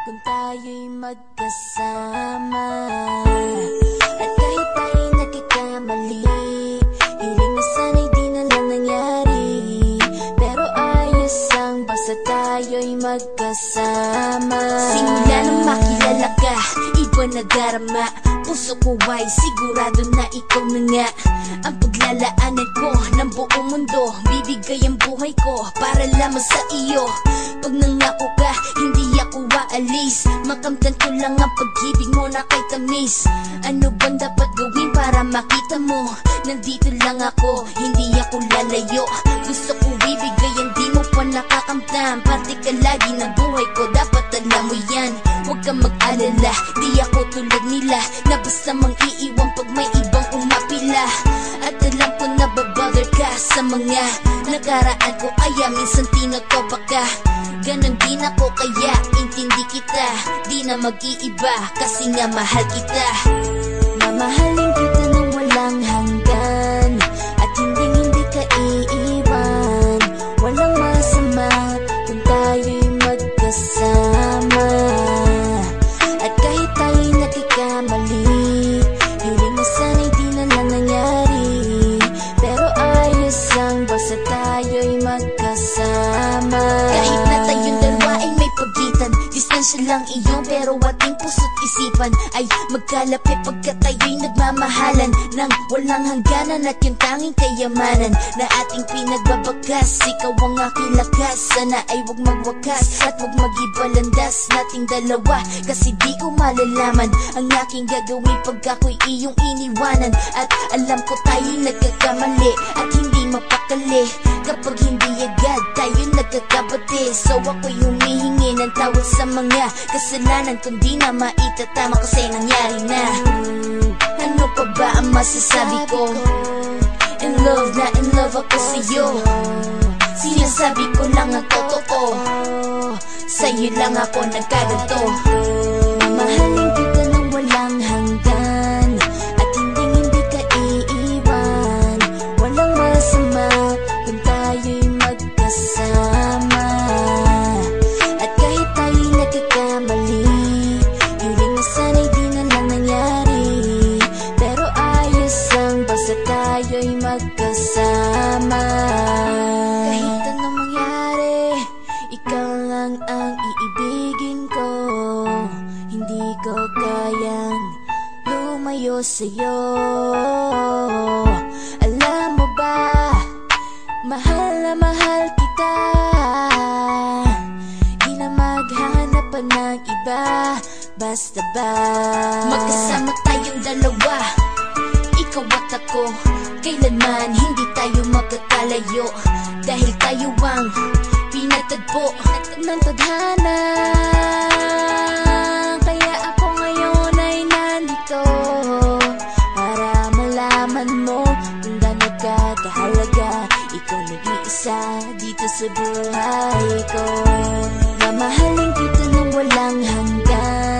kung tayo'y magkasama. At kahit tayo'y nagkakamali, hiling na sana'y di na lang nangyari. Pero ayos ang basta tayo'y magkasama. Simula nang makilala ka, iba na darama. Puso ko ay sigurado na ikaw na nga ang paglalaanan ko ng buong mundo. Bibigay ang buhay ko para lamang sa iyo. Pag nangako ka, hindi ako aalis. Makamtan ko lang ang pag-ibig mo na kay tamis. Ano bang dapat gawin para makita mo? Nandito lang ako, hindi ako lalayo. Gusto ko ibigay ang di mo pa nakakamtan. Parte ka lagi ng buhay ko, dapat alam mo yan. Huwag kang mag-alala, di ako tulad nila na basta mang iiwan pag may ibang umapila. At alam ko na babother ka sa mga nakaraan ko, kaya minsan tinotopa ka. Ganon din ako kaya intindi kita. Di na mag-iiba kasi nga mahal kita. Mamahalin kita nang walang hanggan, at hindi ka iiwan. Walang masama kung tayo'y magkasama. At kahit tayo'y nagkakamali, hiling na sana'y di na lang nangyari. Pero ayos lang basta tayo'y magkasama. Kahit na tayong dalawa ay may pagitan, distansya lang iyon pero ating puso't isipan ay magkalapit pagkat tayo'y nagmamahalan ng walang hangganan. At yung tanging kayamanan na ating pinagbabakas, ikaw ang aking lakas. Sana ay huwag magwakas at huwag mag-ibalandas nating dalawa, kasi di ko malalaman ang aking gagawin pag ako'y iyong iniwanan. At alam ko tayo'y nagkakamali at hindi mapakali kapag hindi agad tayo nagkakabati. So ako'y humihingi ng tawad sa mga kasalanan kung di na maitatama kasi nangyari na. Ano pa ba ang masasabi ko? In love na in love ako sa'yo. Sinasabi ko lang ang totoo, sa'yo lang ako nagkaganto. Mamahalin kita nang walang hanggan, at hindi ka iiwan. Walang masama kung tayo'y magkasama. At kahit tayo'y nagkakamali, hiling na sana'y di na lang nangyari. Pero ayos lang basta tayo'y magkasama. Kahit anong mangyari, ikaw lang ang iibigin ko. Hindi ko kayang lumayo sa'yo. Alam mo ba, mahal na mahal kita. Di na maghanap pa ng iba, basta ba magkasama tayong dalawa, ikaw at ako. Kailanman hindi tayo magkakalayo, dahil tayo ang pinatagpo ng tadhana. Kaya ako ngayon ay nandito para malaman mo kung gaano ka kahalaga. Ikaw nag-iisa dito sa buhay ko. Mamahalin kita nang walang hanggan,